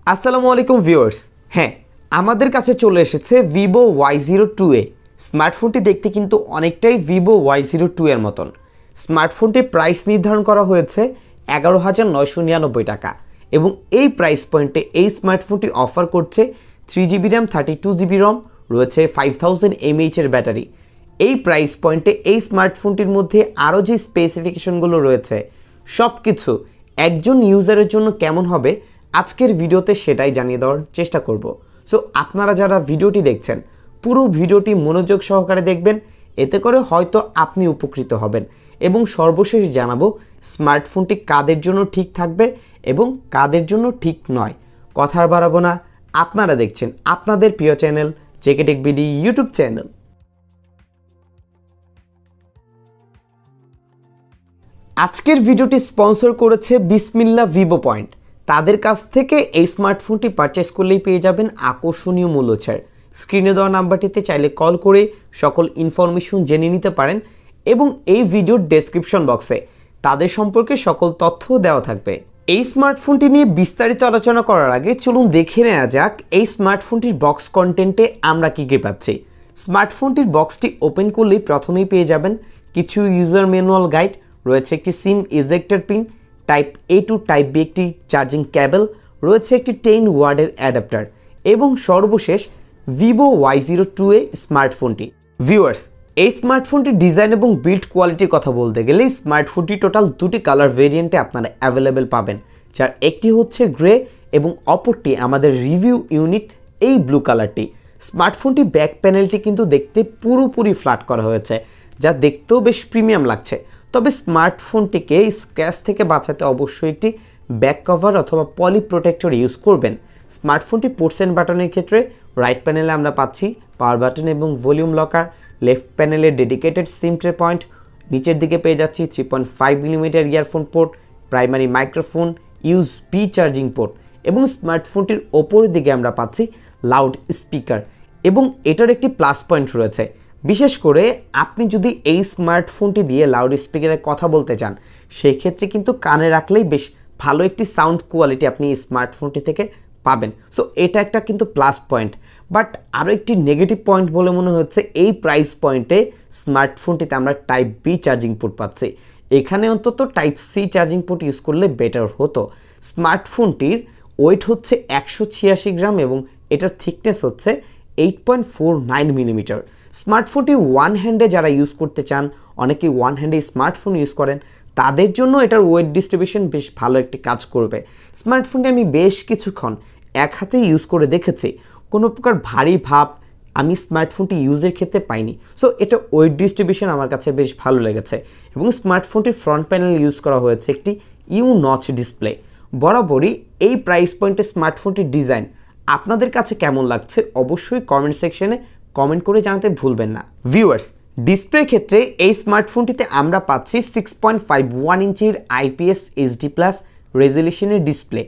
আসসালামু আলাইকুম ভিউয়ার্স। হ্যাঁ, আমাদের কাছে চলে এসেছে Vivo Y02a। স্মার্টফোনটি দেখতে কিন্তু অনেকটাই Vivo Y02 এর মতন। স্মার্টফোনটির প্রাইস নির্ধারণ করা হয়েছে 11,999 টাকা এবং এই প্রাইস পয়েন্টে এই স্মার্টফোনটি অফার করছে 3GB র্যাম 32GB রম, রয়েছে 5000 mAh এর ব্যাটারি। এই প্রাইস পয়েন্টে এই স্মার্টফোনটির মধ্যে আরও যে স্পেসিফিকেশনগুলো রয়েছে সব কিছু একজন ইউজারের জন্য কেমন হবে আজকের ভিডিওতে সেটাই জানিয়ে দেওয়ার চেষ্টা করব। সো আপনারা যারা ভিডিওটি দেখছেন পুরো ভিডিওটি মনোযোগ সহকারে দেখবেন, এতে করে হয়তো আপনি উপকৃত হবেন। এবং সর্বশেষ জানাবো স্মার্টফোনটি কাদের জন্য ঠিক থাকবে এবং কাদের জন্য ঠিক নয়। কথা আর বাড়াবো না, আপনারা দেখছেন আপনাদের প্রিয় channel JK tech BD YouTube channel. আজকের ভিডিওটি স্পন্সর করেছে বিসমিল্লাহ ভিভো পয়েন্ট। তাদের কাছ থেকে এই স্মার্টফোনটি পারচেস করলেই পেয়ে যাবেন আকর্ষণীয় মূল্য ছাড়। স্ক্রিনে দেওয়া নাম্বারটিতে চাইলে কল করে সকল ইনফরমেশন জেনে নিতে পারেন এবং এই ভিডিওর ডেসক্রিপশন বক্সে তাদের সম্পর্কে সকল তথ্য দেওয়া থাকবে। এই স্মার্টফোনটি নিয়ে বিস্তারিত আলোচনা করার আগে চলুন দেখে নেওয়া যাক এই স্মার্টফোনটির বক্স কন্টেন্টে আমরা কী কী পাচ্ছি। স্মার্টফোনটির বক্সটি ওপেন করলেই প্রথমেই পেয়ে যাবেন কিছু ইউজার ম্যানুয়াল গাইড, রয়েছে একটি SIM ejector pin, type A to type B একটি চার্জিং ক্যাবেল, রয়েছে একটি 10 ওয়াটের অ্যাডাপ্টার এবং সর্বশেষ Vivo Y02a স্মার্টফোনটি। ভিউয়ার্স, এই স্মার্টফোনটির ডিজাইন এবং বিল্ড কোয়ালিটির কথা বলতে গেলে স্মার্টফোনটি টোটাল দুটি কালার ভেরিয়েন্টে আপনারা অ্যাভেলেবেল পাবেন, যার একটি হচ্ছে গ্রে এবং অপরটি আমাদের রিভিউ ইউনিট এই ব্লু কালারটি। স্মার্টফোনটি ব্যাক প্যানেলটি কিন্তু দেখতে পুরোপুরি ফ্ল্যাট করা হয়েছে, যা দেখতেও বেশ প্রিমিয়াম লাগছে। তবে স্মার্টফোনটিকে স্ক্র্যাচ থেকে বাঁচাতে অবশ্যই একটি ব্যাক কভার অথবা পলি প্রোটেক্টর ইউজ করবেন। স্মার্টফোনটি পোর্টস এন্ড বাটনের ক্ষেত্রে রাইট প্যানেলে আমরা পাচ্ছি পাওয়ার বাটন এবং ভলিউম লকার, লেফট প্যানেলে ডেডিকেটেড সিম ট্রে পয়েন্ট, নিচের দিকে পেয়ে যাচ্ছি 3.5mm earphone port, primary microphone, USB charging port এবং স্মার্টফোনটির ওপরের দিকে আমরা পাচ্ছি লাউড স্পিকার এবং এটার একটি প্লাস পয়েন্ট রয়েছে। বিশেষ করে আপনি যদি এই স্মার্টফোনটি দিয়ে লাউড স্পিকারে কথা বলতে চান সেই ক্ষেত্রে কিন্তু কানে রাখলেই বেশ ভালো একটি সাউন্ড কোয়ালিটি আপনি এই স্মার্টফোনটি থেকে পাবেন। সো এটা একটা কিন্তু প্লাস পয়েন্ট। বাট আরও একটি নেগেটিভ পয়েন্ট বলে মনে হচ্ছে এই প্রাইস পয়েন্টে স্মার্টফোনটিতে আমরা টাইপ B চার্জিং পোর্ট পাচ্ছি। এখানে অন্তত type C charging port use করলে বেটার হতো। স্মার্টফোনটির ওয়েট হচ্ছে 186 গ্রাম এবং এটার থিকনেস হচ্ছে 8.49mm। স্মার্টফোনটি ওয়ান হ্যান্ডে যারা ইউজ করতে চান, অনেকেই ওয়ান হ্যান্ডে স্মার্টফোন ইউজ করেন, তাদের জন্য এটার ওয়েট ডিস্ট্রিবিউশন বেশ ভালো একটি কাজ করবে। স্মার্টফোনটি আমি বেশ কিছুক্ষণ এক হাতে ইউজ করে দেখেছি, কোনো প্রকার ভারী ভাব আমি স্মার্টফোনটি ইউজের ক্ষেত্রে পাইনি। সো এটা ওয়েট ডিস্ট্রিবিউশন আমার কাছে বেশ ভালো লেগেছে এবং স্মার্টফোনটির ফ্রন্ট প্যানেল ইউজ করা হয়েছে একটি ইউ নচ ডিসপ্লে। বরাবরই এই প্রাইস পয়েন্টে স্মার্টফোনটির ডিজাইন আপনাদের কাছে কেমন লাগছে অবশ্যই কমেন্ট সেকশনে কমেন্ট করে জানাতে ভুলবেন না। ভিউয়ার্স, ডিসপ্লের ক্ষেত্রে এই স্মার্টফোনটিতে আমরা পাচ্ছি 6.51 ইঞ্চির IPS HD+ রেজলিউশনের ডিসপ্লে,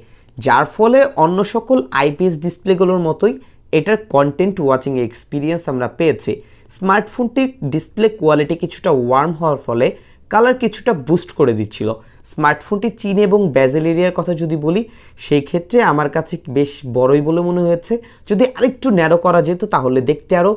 যার ফলে অন্য সকল IPS ডিসপ্লেগুলোর মতোই এটার কন্টেন্ট ওয়াচিং এক্সপিরিয়েন্স আমরা পেয়েছি। স্মার্টফোনটির ডিসপ্লে কোয়ালিটি কিছুটা ওয়ার্ম হওয়ার ফলে কালার কিছুটা বুস্ট করে দিচ্ছিল। স্মার্টফোনটি চিন এবং বেজেল এরিয়ার কথা যদি বলি সেই ক্ষেত্রে আমার কাছে বেশ বড়ই বলে মনে হয়েছে। যদি আরেকটু ন্যারো করা যেত তাহলে দেখতে আরও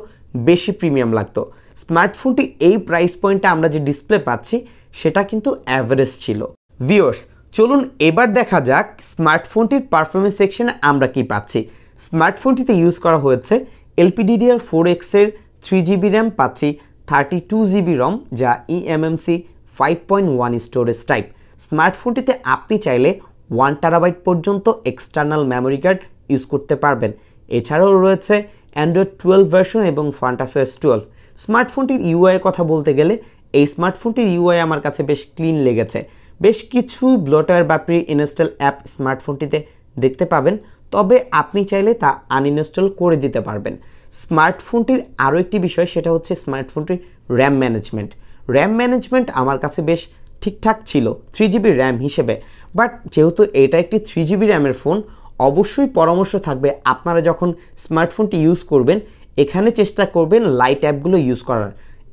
বেশি প্রিমিয়াম লাগতো। স্মার্টফোনটি এই প্রাইস পয়েন্টে আমরা যে ডিসপ্লে পাচ্ছি সেটা কিন্তু অ্যাভারেজ ছিল। ভিউয়ার্স, চলুন এবার দেখা যাক স্মার্টফোনটির পারফরমেন্স সেকশনে আমরা কি পাচ্ছি। স্মার্টফোনটিতে ইউজ করা হয়েছে LPDDR4X এর 3GB র্যাম, পাচ্ছি 32GB রম, যা eMMC 5.1 স্টোরেজ টাইপ। স্মার্টফোনটিতে আপনি চাইলে 1TB পর্যন্ত এক্সটার্নাল মেমোরি কার্ড ইউজ করতে পারবেন। এছাড়াও রয়েছে অ্যান্ড্রয়েড 12 ভার্সন এবং FuntaSOS 12। স্মার্টফোনটির UI এর কথা বলতে গেলে এই স্মার্টফোনটির UI আমার কাছে বেশ ক্লিন লেগেছে। বেশ কিছু ব্লোটার বা প্রি ইনস্টল অ্যাপ স্মার্টফোনটিতে দেখতে পাবেন, তবে আপনি চাইলে তা আনইনস্টল করে দিতে পারবেন। স্মার্টফোনটির আরও একটি বিষয় সেটা হচ্ছে স্মার্টফোনটির র্যাম ম্যানেজমেন্ট। র্যাম ম্যানেজমেন্ট আমার কাছে বেশ ঠিকঠাক ছিল 3GB র্যাম হিসেবে। বাট যেহেতু এটা একটি 3GB র্যামের ফোন, অবশ্যই পরামর্শ থাকবে আপনারা যখন স্মার্টফোনটি ইউজ করবেন এখানে চেষ্টা করবেন লাইট অ্যাপগুলো ইউজ করার।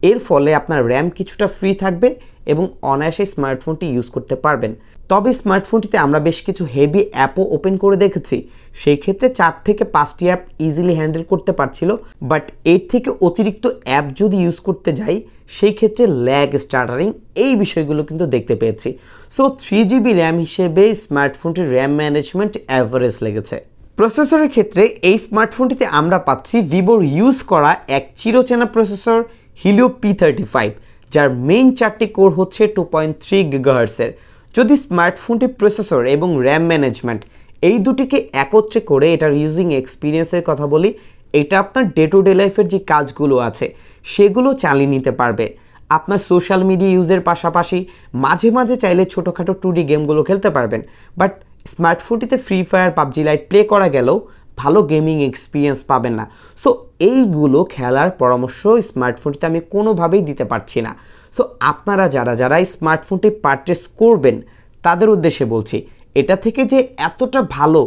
এর ফলে আপনার র্যাম কিছুটা ফ্রি থাকবে এবং অনায়াসে স্মার্টফোনটি ইউজ করতে পারবেন। তবে স্মার্টফোনটিতে আমরা বেশ কিছু হেভি অ্যাপও ওপেন করে দেখেছি, সেই ক্ষেত্রে 4 থেকে 5টি অ্যাপ ইজিলি হ্যান্ডেল করতে পারছিল, বাট এর থেকে অতিরিক্ত অ্যাপ যদি ইউজ করতে যাই সেই ক্ষেত্রে ল্যাগ, স্টার্টারিং এই বিষয়গুলো কিন্তু দেখতে পেয়েছি। সো 3GB র্যাম হিসেবে স্মার্টফোনটির র্যাম ম্যানেজমেন্ট অ্যাভারেজ লেগেছে। প্রসেসরের ক্ষেত্রে এই স্মার্টফোনটিতে আমরা পাচ্ছি ভিভোর ইউজ করা এক চিরচেনা প্রসেসর হিলিও P35, যার মেইন 4টি কোর হচ্ছে 2.3 GHz-এর। যদি স্মার্টফোনটির প্রসেসর এবং র্যাম ম্যানেজমেন্ট এই দুটিকে একত্রে করে এটার ইউজিং এক্সপিরিয়েন্সের কথা বলি, এটা আপনার ডে টু ডে লাইফের যে কাজগুলো আছে সেগুলো চালিয়ে নিতে পারবে। আপনার সোশ্যাল মিডিয়া ইউজের পাশাপাশি মাঝে মাঝে চাইলে ছোটোখাটো 2D গেমগুলো খেলতে পারবেন, বাট স্মার্টফোনটিতে Free Fire, PUBG Lite play করা গেলেও ভালো গেমিং এক্সপিরিয়েন্স পাবেন না। সো এইগুলো খেলার পরামর্শ স্মার্টফোনটিতে আমি কোনোভাবেই দিতে পারছি না। সো আপনারা যারা স্মার্টফোনটি পারচেস করবেন তাদের উদ্দেশ্যে বলছি, এটা থেকে যে এতটা ভালো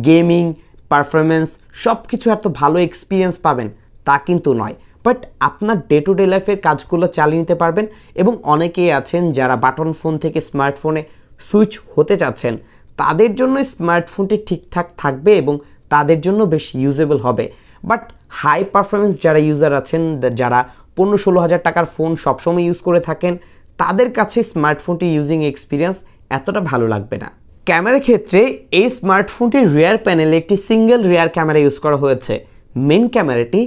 গেমিং পারফরমেন্স সব কিছু এত ভালো এক্সপিরিয়েন্স পাবেন তা কিন্তু নয়, বাট আপনার ডে টু ডে লাইফের কাজগুলো চালিয়ে নিতে পারবেন। এবং অনেকেই আছেন যারা বাটন ফোন থেকে স্মার্টফোনে সুইচ হতে চাচ্ছেন, তাদের জন্য স্মার্টফোনটি ঠিকঠাক থাকবে এবং তাদের জন্য বেশ ইউজেবল হবে। বাট হাই পারফরমেন্স যারা ইউজার আছেন, যারা 15-16 হাজার টাকার ফোন সবসময় ইউজ করে থাকেন, তাদের কাছে স্মার্টফোনটি ইউজিং এক্সপিরিয়েন্স এতটা ভালো লাগবে না। ক্যামেরার ক্ষেত্রে এই স্মার্টফোনটির রিয়ার প্যানেলে একটি সিঙ্গেল রিয়ার ক্যামেরা ইউজ করা হয়েছে। মেন ক্যামেরাটি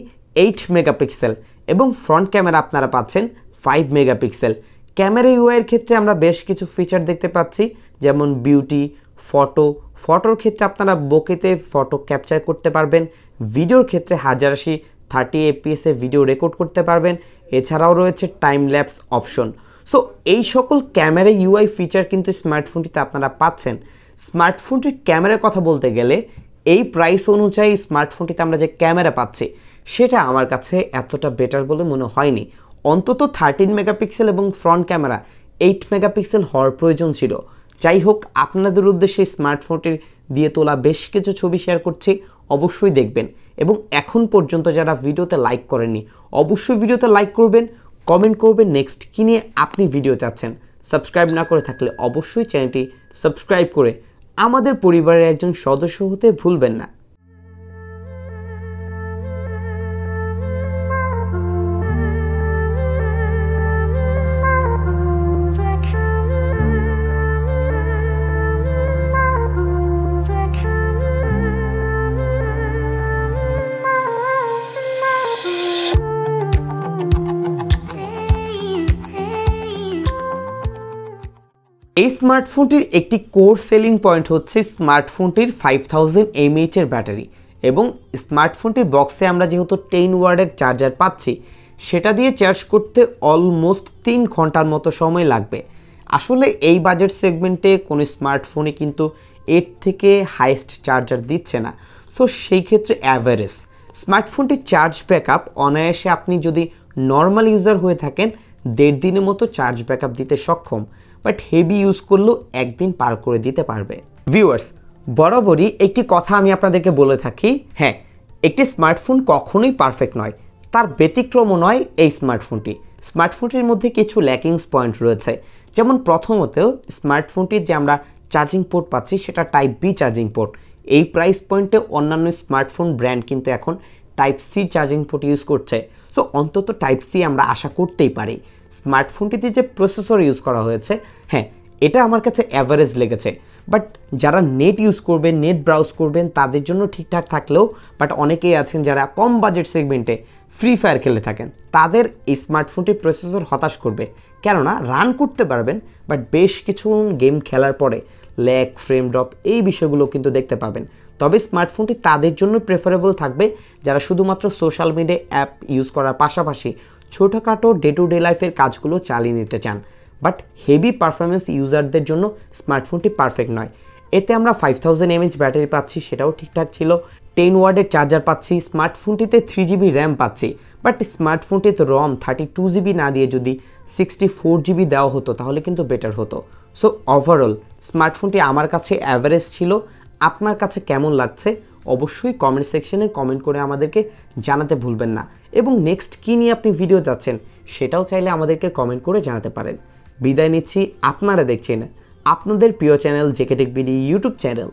8 মেগাপিক্সেল এবং ফ্রন্ট ক্যামেরা আপনারা পাচ্ছেন 5 মেগাপিক্সেল। ক্যামেরা ইউআইয়ের ক্ষেত্রে আমরা বেশ কিছু ফিচার দেখতে পাচ্ছি, যেমন বিউটি, ফটোর ক্ষেত্রে আপনারা বোকেতে ফটো ক্যাপচার করতে পারবেন, ভিডিওর ক্ষেত্রে 1080 fps ভিডিও রেকর্ড করতে পারবেন, এছাড়াও রয়েছে টাইম ল্যাপস অপশন। সো এই সকল ক্যামেরা ইউআই ফিচার কিন্তু স্মার্টফোনটিতে আপনারা পাচ্ছেন। স্মার্টফোনটির ক্যামেরার কথা বলতে গেলে এই প্রাইস অনুযায়ী স্মার্টফোনটিতে আমরা যে ক্যামেরা পাচ্ছি সেটা আমার কাছে এতটা বেটার বলে মনে হয়নি। অন্তত 13 মেগাপিক্সেল এবং ফ্রন্ট ক্যামেরা 8 মেগাপিক্সেল হওয়ার প্রয়োজন ছিল। যাই হোক, আপনাদের উদ্দেশ্যে স্মার্টফোনটির দিয়ে তোলা বেশ কিছু ছবি শেয়ার করছি, অবশ্যই দেখবেন। এবং এখন পর্যন্ত যারা ভিডিওতে লাইক করেননি অবশ্যই ভিডিওতে লাইক করবেন, কমেন্ট করবেন নেক্সট কী নিয়ে আপনি ভিডিও চাচ্ছেন। সাবস্ক্রাইব না করে থাকলে অবশ্যই চ্যানেলটি সাবস্ক্রাইব করে আমাদের পরিবারের একজন সদস্য হতে ভুলবেন না। এই স্মার্টফোনটির একটি কোর সেলিং পয়েন্ট হচ্ছে স্মার্টফোনটির 5000 mAh এর ব্যাটারি, এবং স্মার্টফোনটির বক্সে আমরা যেহেতু 10 ওয়াটের চার্জার পাচ্ছি, সেটা দিয়ে চার্জ করতে অলমোস্ট 3 ঘন্টার মতো সময় লাগবে। আসলে এই বাজেট সেগমেন্টে কোনো স্মার্টফোনে কিন্তু এর থেকে হাইয়েস্ট চার্জার দিচ্ছে না। সো সেই ক্ষেত্রে অ্যাভারেজ স্মার্টফোনটির চার্জ ব্যাকআপ অনায়াসে আপনি যদি নর্মাল ইউজার হয়ে থাকেন 1.5 দিনের মতো চার্জ ব্যাকআপ দিতে সক্ষম, বাট হেভি ইউজ করলেও একদিন পার করে দিতে পারবে। ভিউয়ার্স, বরাবরই একটি কথা আমি আপনাদেরকে বলে থাকি, হ্যাঁ, একটি স্মার্টফোন কখনোই পারফেক্ট নয়, তার ব্যতিক্রমও নয় এই স্মার্টফোনটি। স্মার্টফোনটির মধ্যে কিছু ল্যাকিংস পয়েন্ট রয়েছে, যেমন প্রথমত স্মার্টফোনটির যে আমরা চার্জিং পোর্ট পাচ্ছি সেটা টাইপ বি চার্জিং পোর্ট। এই প্রাইস পয়েন্টে অন্যান্য স্মার্টফোন ব্র্যান্ড কিন্তু এখন type C charging port use করছে। সো অন্তত টাইপ সি আমরা আশা করতেই পারি। স্মার্টফোনটিতে যে প্রসেসর ইউজ করা হয়েছে, হ্যাঁ, এটা আমার কাছে অ্যাভারেজ লেগেছে, বাট যারা নেট ইউজ করবেন, নেট ব্রাউজ করবেন তাদের জন্য ঠিকঠাক থাকলেও, বাট অনেকেই আছেন যারা কম বাজেট সেগমেন্টে ফ্রি ফায়ার খেলে থাকেন, তাদের এই স্মার্টফোনটির প্রসেসর হতাশ করবে। কেননা রান করতে পারবেন, বাট বেশ কিছু গেম খেলার পরে ল্যাগ, ফ্রেম ড্রপ এই বিষয়গুলো কিন্তু দেখতে পাবেন। তবে স্মার্টফোনটি তাদের জন্য প্রেফারেবল থাকবে যারা শুধুমাত্র সোশ্যাল মিডিয়া অ্যাপ ইউজ করার পাশাপাশি ছোটোখাটো ডে টু ডে লাইফের কাজগুলো চালিয়ে নিতে চান। বাট হেভি পারফরমেন্স ইউজারদের জন্য স্মার্টফোনটি পারফেক্ট নয়। এতে আমরা 5000 mAh ব্যাটারি পাচ্ছি, সেটাও ঠিকঠাক ছিল, 10 ওয়াটের চার্জার পাচ্ছি, স্মার্টফোনটিতে 3GB র্যাম পাচ্ছি, বাট স্মার্টফোনটিতে রম 32GB না দিয়ে যদি 64GB দেওয়া হতো তাহলে কিন্তু বেটার হতো। সো ওভারঅল স্মার্টফোনটি আমার কাছে অ্যাভারেজ ছিল। আপনার কাছে কেমন লাগছে অবশ্যই কমেন্ট সেকশনে কমেন্ট করে আমাদেরকে জানাতে ভুলবেন না, এবং নেক্সট কী নিয়ে আপনি ভিডিও চাচ্ছেন সেটাও চাইলে আমাদেরকে কমেন্ট করে জানাতে পারেন। বিদায় নিচ্ছি, আপনারা দেখছেন আপনাদের প্রিয় channel JK tech BD YouTube channel.